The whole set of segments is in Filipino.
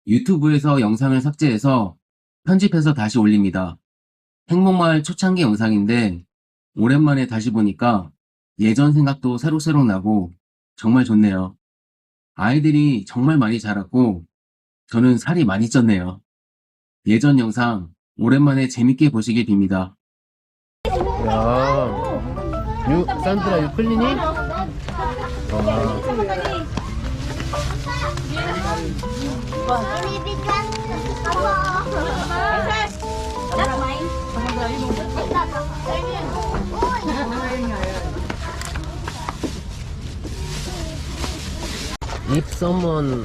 유튜브에서 영상을 삭제해서 편집해서 다시 올립니다. 행복마을 초창기 영상인데 오랜만에 다시 보니까 예전 생각도 새록새록 나고 정말 좋네요. 아이들이 정말 많이 자랐고 저는 살이 많이 쪘네요. 예전 영상 오랜만에 재밌게 보시길 빕니다. 야, 산드라 유 클리니? Binibigyan ako. If someone,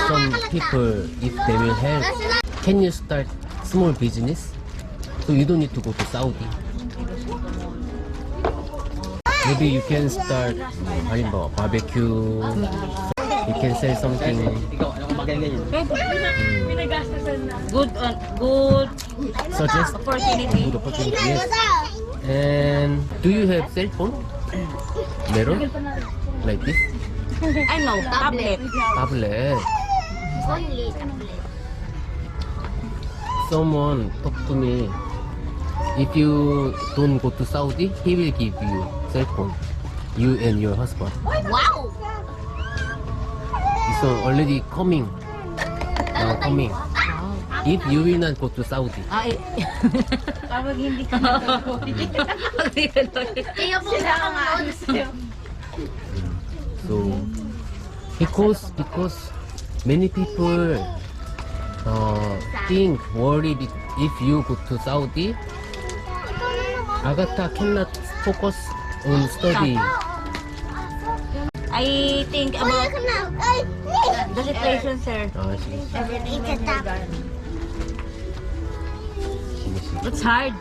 some people, if they will help, can you start small business? So you don't need to go to Saudi. Maybe you can start, barbecue. You can sell something. Good Suggest opportunity. good opportunity. Yes. And do you have cell phone? Meron? Like this? I know, tablet. Tablet. Only tablet. Someone talk to me. If you don't go to Saudi, he will give you cell phone. You and your husband. Wow! It's already coming. Now coming. If you will not go to Saudi. Tawag hindi ka Kaya po So because many people think worried if you go to Saudi, Agatha cannot focus on study. I think about the situation, sir. Sige. It's a tap. Sige, sige. It's hard.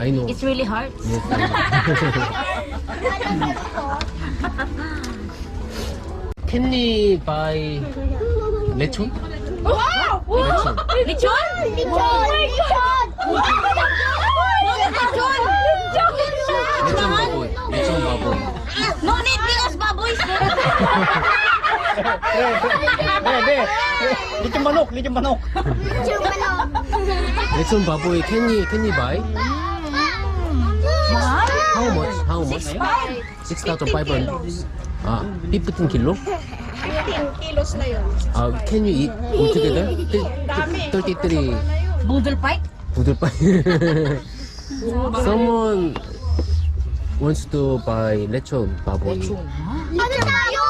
I know. It's really hard. Yes, I know. Can we buy lechon? Wow! Lechon. Lechon? Lechon baboy. Lechon baboy. No need because baboy. Lechon manok, lechon manok. Lechon baboy. Can you buy? How much? How much? 6,500. 15 kilo? 15 kilos na yun. Can you eat altogether? 33 Boodle fight? Budol pa. Someone wants to buy lechon baboy. Ano tayo?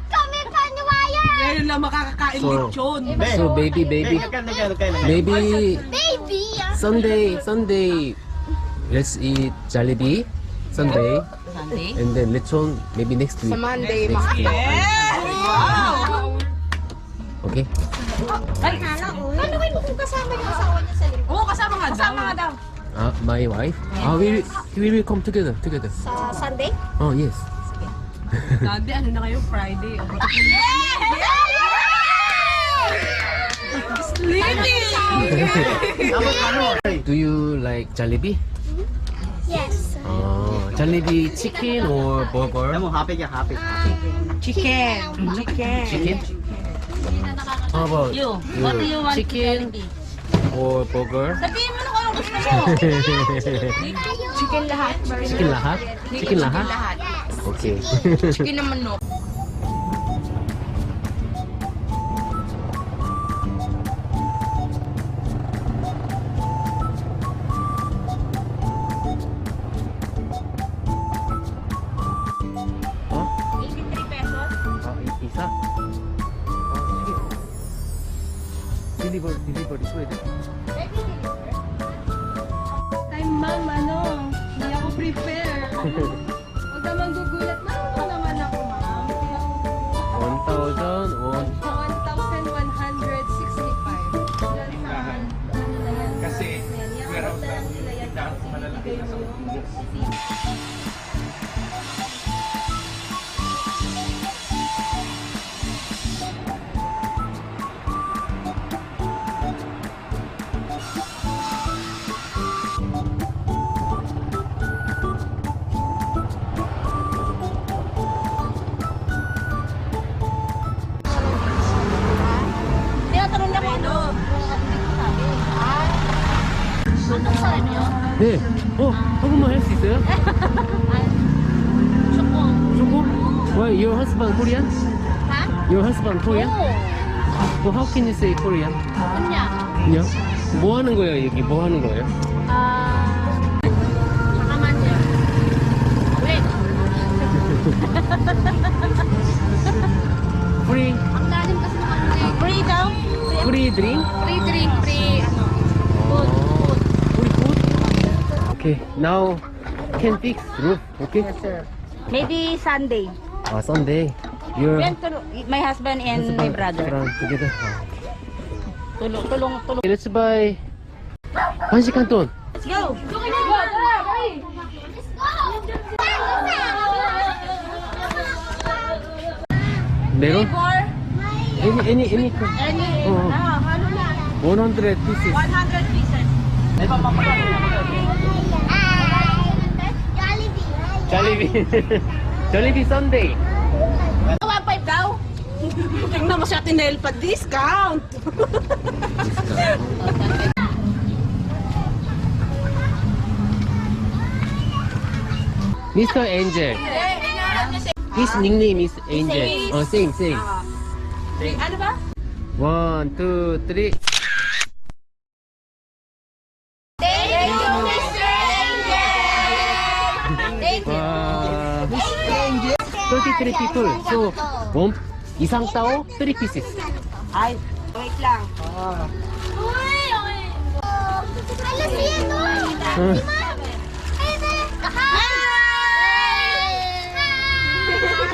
Kami paniwaya! Ngayon lang makakakain lechon. So baby, maybe Baby! Sunday, let's eat Jollibee Sunday, Sunday? and then lechon maybe next week. Sa Monday, Next week. Wow! Okay. Ano kayo kung kasama yung asawa niya sa likod? Oo, kasama nga daw. Kasama nga daw. My wife. We will come together. Sa Sunday? Oh yes. Sunday, ano na kayo? Friday. Do you like Jollibee? Yes. Jollibee chicken or burger? Chicken. Chicken. How about You, what do you want chicken to or burger? Sabihin mo na kung anong gusto mo. Chicken lahat. Chicken lahat? Chicken lahat? Okay. Chicken na manok. Huh? 83 pesos? Isa? Sige. Deliver this way. Ay, ma'am, ano? Hindi ako prepare. Huwag naman gugulat. Marunong naman ako, ma'am. 1,000 1,165. Kasi, meron lang nila yan. Ibigay mo yung marunong sa inyo? 네. 한국말 할 수 있어요? Choco. 중국? Why your husband Korean? Ha? Your husband Korean? Oo. So how can you say Korean? Kunya. 그냥? 뭐 하는 거예요 여기? 뭐 하는 거예요? Nakamanya. Wait. Free Ang lalim kasi nakamanya. Free daw? free drink? Free drink, free ano. Food. Food. Free food? Okay, now can fix roof. Okay? Maybe Sunday. Sunday. You're My husband and my brother. together. Tulong. Okay, let's buy 한식 한 돈. Let's go. 메론? For Any any Oo. halo na. 100 pieces. 100 pieces. Jollibee. Jollibee Sunday. 1.5 daw. Tingnan mo sa atin nail pa discount. Mr. Angel. His nickname is Angel. Sing. Ano ba? 1, 2, 3. Thank you, Mr. Angel. 와. 33 people. So, isang tao, 3 pieces. Ay, wait lang. Alas yan, oh.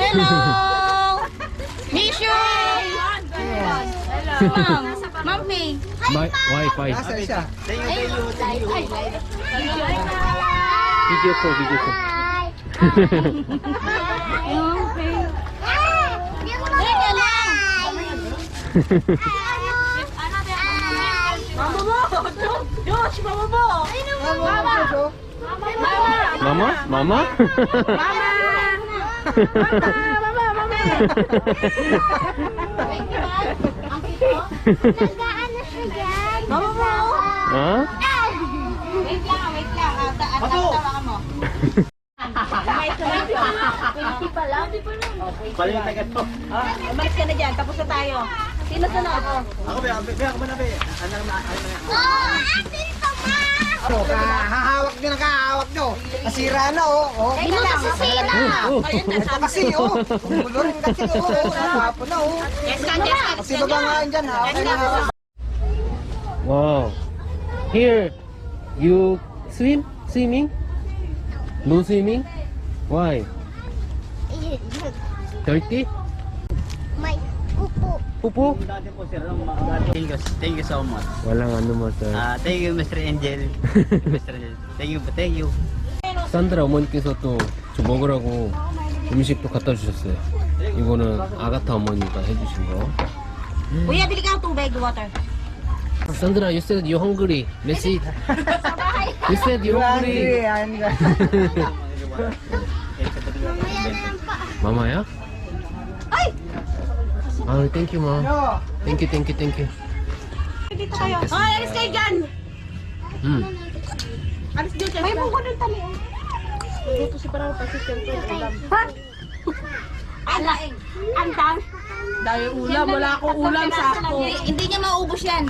Hello. Miss you. Hello. Mami. Wi-Fi. Video call. Teka lang. Mama mo! Josh, mama mo! Mama? Mama! Nagaan na siya dyan. Mama mo! Huh? Wait lang. Tawa mo. Umalis ka na dyan, tapos na tayo. Sino sunod? Oh, atin to, ma. Hahawak nyo na kahawak nyo. Nasira na, oh. Hindi mo masisira. Ito kasi, oh. Umulo rin kasi, oh. Napapo na, oh. Kasi baba nga yan dyan, hawak na hawak. Wow. Here, you swimming? No swimming? Why? Dirty? May upo. Pupo? Thank you so much. Walang ano mo, sir. Thank you, Mr. Angel. Mr. Angel. Thank you. 산드라 어머니께서 또 저 먹으라고 음식도 갖다 주셨어요. 이거는 아가타 어머니가 해주신 거. Kuya, bili ka ng tubig, water. 산드라, you said you're hungry. Let's eat. You said you're hungry. 마마야? 아, thank you, ma. Thank you. Dito kayo. Ay, alis kayo dyan! Alis dito. May buko ng tali. Dito si parang pasisyon to. Ha? Alaing. Andang. Dahil ulam, wala akong ulam sa ako. Hindi niya maubos yan.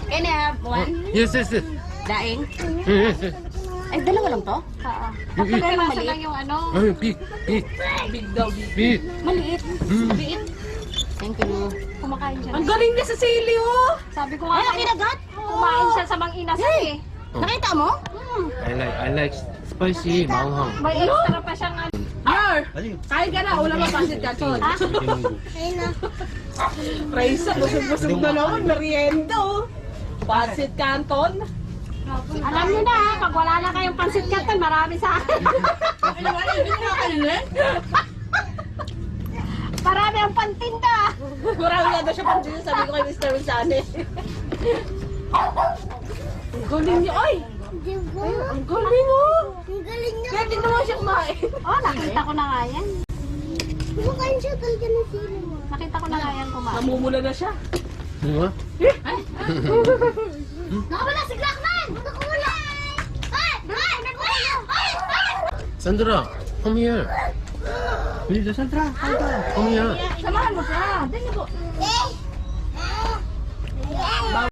Can I have one? Yes. Daing. Yes. Ay, dalawa lang to? Oo. Kapag lang maliit. Yung ano? Ay, big. Big daw, big. Big. Maliit. Maliit. Thank you. Kumakain siya. Ang galing niya sa sili, oh! Sabi ko nga. Ay, kinagat? Kumain siya sa mang inasal eh. Nakita mo? I like spicy manghang. May extra pa siyang ano. Yar! Kain ka na, ulam ang pasit ka, Ton. Ayun na. Raisa, busog-busog na naman, merienda, oh. Pasit Canton. Alam niyo na, pag wala na kayong pansit kanton, marami sa akin. Marami ang pantinda. Marami nga daw siya pang dito, sabi ko kay Mr. Rizane. Ang galing niya, ay! Diba? Ang galing, oh! Ang galing niya. Pwede naman siya kumain. Oh, nakita ko na nga yan. Kumakain siya talaga ng sili mo. Nakita ko na nga yan kumain. Namumula na siya. Di ba? Nakawala si Glockman! Ano ko Sandra, come here. Dito, Sandra. Come here. Samahan mo siya. Tingnan mo.